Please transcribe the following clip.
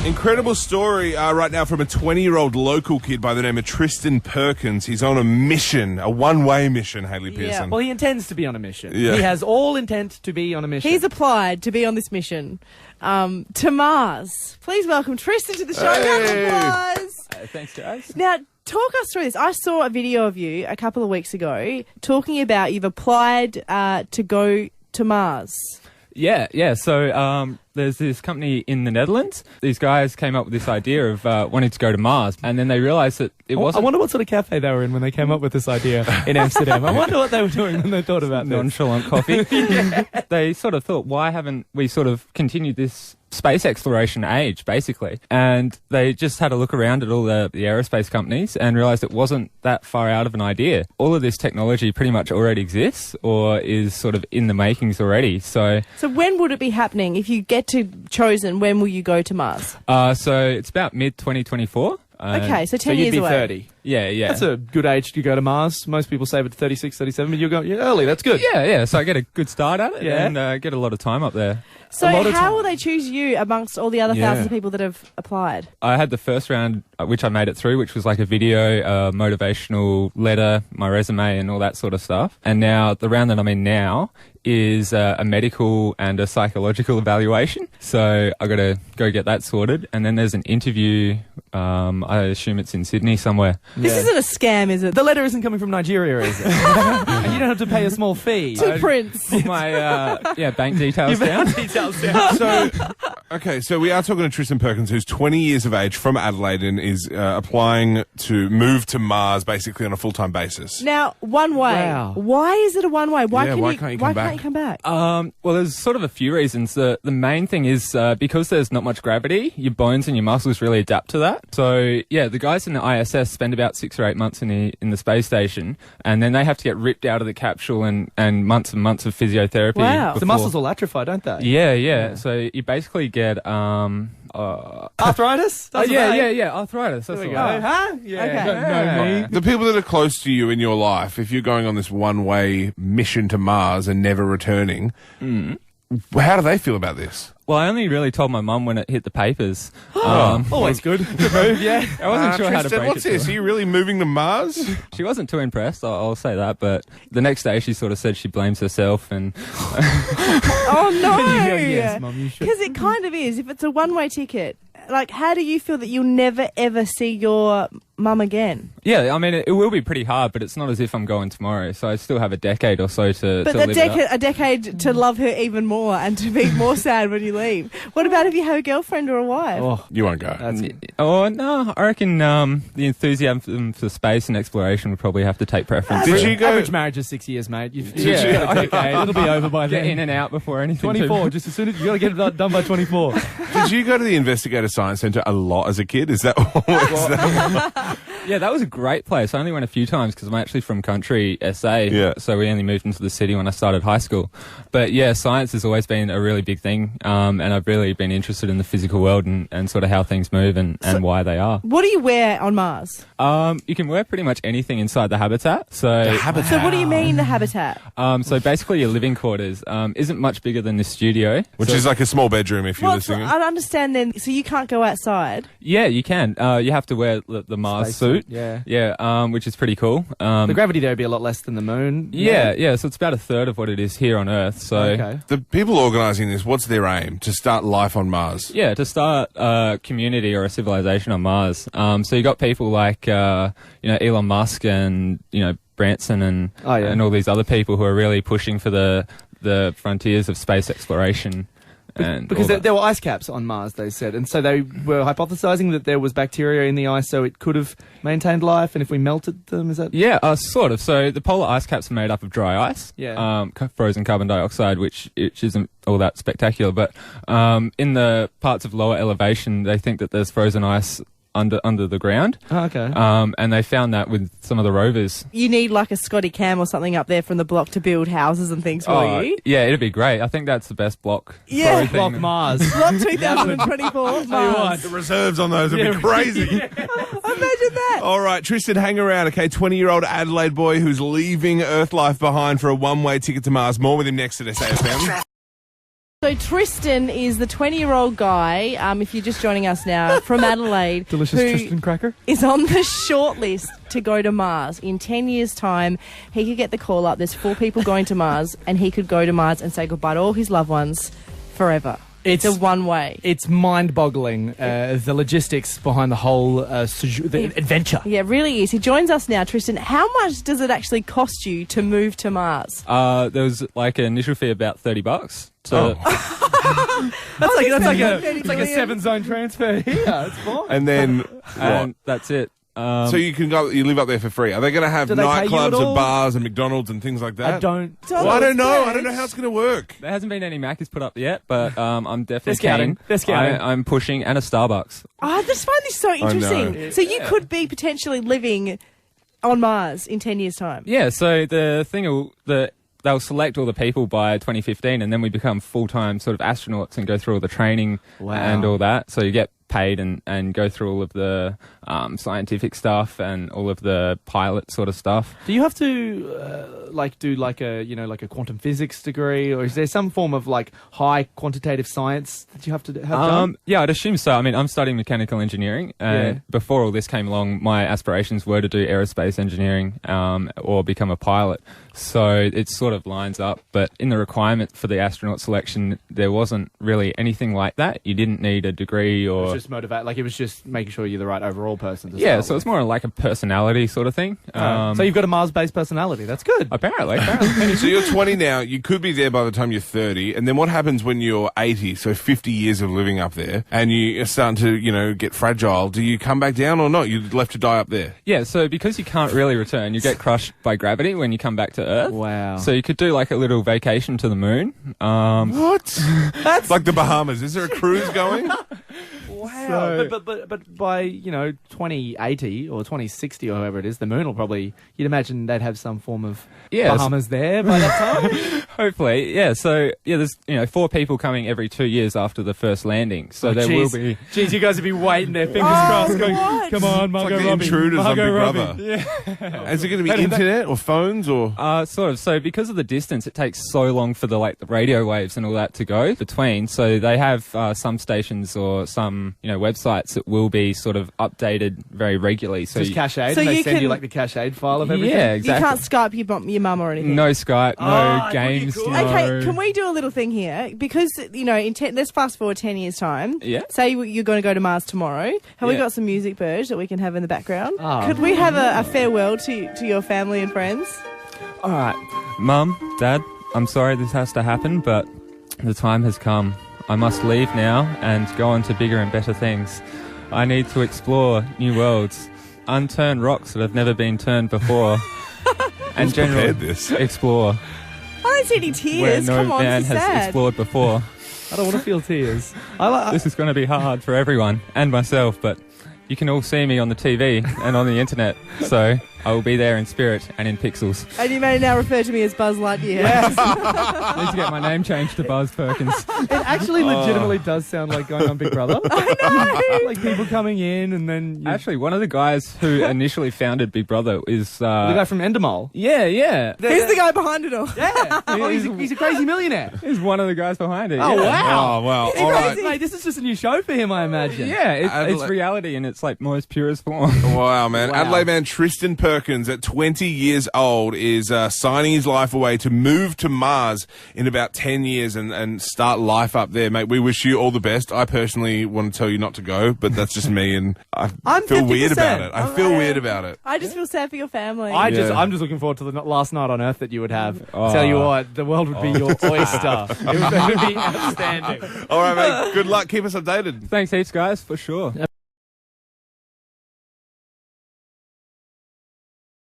Incredible story right now from a 20-year-old local kid by the name of Tristan Perkins. He's on a mission, a one-way mission, Hayley Pearson. Yeah, well, he intends to be on a mission. Yeah. He has all intent to be on a mission. He's applied to be on this mission to Mars. Please welcome Tristan to the show. Hey. Round of applause. Thanks, guys. Now, talk us through this. I saw a video of you a couple of weeks ago talking about you've applied to go to Mars. Yeah. So there's this company in the Netherlands. These guys came up with this idea of wanting to go to Mars, and then they realised that it wasn't... I wonder what sort of cafe they were in when they came up with this idea in Amsterdam. I wonder what they were doing when they thought about this. Nonchalant coffee. Yeah. They sort of thought, why haven't we sort of continued this space exploration age, basically? And they just had a look around at all the aerospace companies and realised it wasn't that far out of an idea. All of this technology pretty much already exists or is sort of in the makings already. So when would it be happening? If you get to chosen, when will you go to Mars? So it's about mid-2024. Okay, so 10 you'd years be away. 30. Yeah. That's a good age to go to Mars. Most people save it to 36, 37, but you're going early. That's good. Yeah. So I get a good start at it Yeah. and get a lot of time up there. So how will they choose you amongst all the other thousands of people that have applied? I had the first round, which I made it through, which was like a video, motivational letter, my resume and all that sort of stuff. And now the round that I'm in now is a medical and a psychological evaluation. So I got to go get that sorted. And then there's an interview. I assume it's in Sydney somewhere. This isn't a scam, is it? The letter isn't coming from Nigeria, is it? And you don't have to pay a small fee. To Prince. Put my bank details down. So we are talking to Tristan Perkins, who's 20 years of age, from Adelaide, and is applying to move to Mars basically on a full-time basis. Now, one way. Wow. Why is it a one way? Why can't you come back? Well, there's sort of a few reasons. The main thing is because there's not much gravity, your bones and your muscles really adapt to that. So, yeah, the guys in the ISS spend about 6 or 8 months in the space station, and then they have to get ripped out of the capsule and months and months of physiotherapy. Wow. before- The muscles all atrophy, don't they? Yeah. So you basically get... Arthritis? Yeah, arthritis. That's There we the go. one. Huh? Yeah. Okay. No, me. The people that are close to you in your life, if you're going on this one-way mission to Mars and never returning, how do they feel about this? Well, I only really told my mum when it hit the papers. Always good. Good move, yeah. I wasn't sure how to Tristan, break what's it to this? her. Are you really moving to Mars? She wasn't too impressed, I'll say that, but the next day she sort of said she blames herself and... Oh, no. Yes, Mum, you should. Because it kind of is. If it's a one-way ticket, like, how do you feel that you'll never, ever see your mum again? Yeah, I mean, it will be pretty hard, but it's not as if I'm going tomorrow, so I still have a decade or so to But live it up. a decade to love her even more and to be more sad when you leave. What about if you have a girlfriend or a wife? Oh, You won't go. Oh, no, I reckon the enthusiasm for space and exploration would probably have to take preference. Did you go? average marriage is 6 years, mate. You've Yeah. got a decade. It'll be over by Get then. in and out before anything. 24, just as soon as you got to get it done by 24. Did you go to the Investigator Science Centre a lot as a kid? Is that always that? Yeah, that was a great place. I only went a few times because I'm actually from country SA, Yeah. so we only moved into the city when I started high school. But yeah, science has always been a really big thing, and I've really been interested in the physical world and sort of how things move and why they are. What do you wear on Mars? You can wear pretty much anything inside the habitat. So, So what do you mean, the habitat? so basically your living quarters isn't much bigger than this studio. Which So- is like a small bedroom if you're Well, listening. I understand then. So you can't go outside. Yeah, you can. You have to wear the Mars suit. Yeah. Which is pretty cool. The gravity there would be a lot less than the moon. Yeah, so it's about a third of what it is here on Earth. So Okay. The people organising this, what's their aim? To start life on Mars? yeah, to start a community or a civilization on Mars. So you got people like Elon Musk and Branson and and all these other people who are really pushing for the frontiers of space exploration. And Because all that. there were ice caps on Mars, they said, and so they were hypothesizing that there was bacteria in the ice, so it could have maintained life. And if we melted them, is that? Yeah, sort of. So the polar ice caps are made up of dry ice, frozen carbon dioxide, which isn't all that spectacular. But in the parts of lower elevation, they think that there's frozen ice under the ground. Oh, okay. And they found that with some of the rovers. You need like a Scotty Cam or something up there from the block to build houses and things for you. Yeah, it'd be great. I think that's the best block. Yeah. for everything. Block Mars. Block 2024. Mars. The reserves on those would be crazy. Imagine that. All right, Tristan, hang around, okay? 20-year-old Adelaide boy who's leaving Earth life behind for a one-way ticket to Mars. More with him next at SAFM. So Tristan is the 20-year-old guy, if you're just joining us now, from Adelaide. Delicious who Tristan cracker. is on the short list to go to Mars. In 10 years' time, he could get the call up. There's 4 people going to Mars, and he could go to Mars and say goodbye to all his loved ones forever. It's a one-way. It's mind-boggling, the logistics behind the whole the adventure. Yeah, it really is. He joins us now, Tristan. How much does it actually cost you to move to Mars? There was like an initial fee about $30. So That's like a 7-zone transfer here. It's fine. And then and that's it. so you can go. You live up there for free. Are they going to have Do they pay you at nightclubs all? and bars and McDonald's and things like that? I don't. Well, I don't know. I don't know how it's going to work. There hasn't been any Macca's put up yet, but I'm definitely They're scouting. keen. They're scouting. I'm pushing, and a Starbucks. I just find this so interesting. know. So you could be potentially living on Mars in 10 years' time. Yeah, so the thing they'll select all the people by 2015, and then we become full-time sort of astronauts and go through all the training and all that. So you get paid and go through all of the scientific stuff and all of the pilot sort of stuff. Do you have to do like a quantum physics degree, or is there some form of like high quantitative science that you have to have done? Yeah, I'd assume so. I mean, I'm studying mechanical engineering, and before all this came along, my aspirations were to do aerospace engineering or become a pilot. So it sort of lines up, but in the requirement for the astronaut selection, there wasn't really anything like that. You didn't need a degree or... It was just motivate, like it was just making sure you're the right overall person. So it's more like a personality sort of thing. So you've got a Mars-based personality. That's good. Apparently. So you're 20 now. You could be there by the time you're 30. And then what happens when you're 80? So 50 years of living up there, and you're starting to, get fragile. Do you come back down or not? You're left to die up there. Yeah, so because you can't really return, you get crushed by gravity when you come back to Earth. Wow. So you could do like a little vacation to the moon. What? That's like the Bahamas. Is there a cruise going? Wow. But by 2080 or 2060 or however it is, the moon will probably, you'd imagine they'd have some form of Bahamas there by that time. Hopefully, yeah. So there's 4 people coming every 2 years after the first landing. So there will be. Geez, you guys would be waiting there, fingers crossed, going, what? "Come on, It's Margot like the Robbie, Intruders on Margot Big Robbie." Brother. Yeah. Is it going to be internet or phones or? Sort of. So because of the distance, it takes so long for the radio waves and all that to go between. So they have some stations or some websites that will be sort of updated very regularly. So Just Cache-Aid, So and they you send you can- like the Cache-Aid file of everything. yeah, exactly. You can't Skype your mum or anything. No Skype, no games. cool. No... Okay, can we do a little thing here? Because, let's fast forward 10 years' time. Yeah. Say you're going to go to Mars tomorrow. Have we Yeah. got some music, Burge, that we can have in the background? Oh. Could we have a farewell to your family and friends? All right, Mum, Dad, I'm sorry this has to happen, but the time has come. I must leave now and go on to bigger and better things. I need to explore new worlds, unturn rocks that have never been turned before, and generally prepared this? explore I don't see any where tears. no Come on, man this is has sad. explored before. I don't want to feel tears. This is going to be hard for everyone and myself, but you can all see me on the TV and on the internet, so I will be there in spirit and in pixels. And you may now refer to me as Buzz Lightyear. I need to get my name changed to Buzz Perkins. It actually legitimately does sound like going on Big Brother. I know. Like people coming in and then... Actually, one of the guys who initially founded Big Brother is... the guy from Endemol. Yeah. Who's the guy behind it all? Yeah. He's a crazy millionaire. He's one of the guys behind it. Oh, yeah. wow. Oh, wow. Is he All right. crazy? Mate, this is just a new show for him, I imagine. Yeah, it's Adelaide- reality in its most purest form. Wow, man. Wow. Adelaide man Tristan Perkins at 20 years old is signing his life away to move to Mars in about 10 years and start life up there, mate. We wish you all the best. I personally want to tell you not to go, but that's just me, and I feel weird 50%. about it. I feel weird about it. I just feel sad for your family. Yeah. I'm just looking forward to the last night on Earth that you would have. Tell you what, the world would be your oyster. It would be outstanding. All right, mate. Good luck. Keep us updated. Thanks heaps, guys, for sure.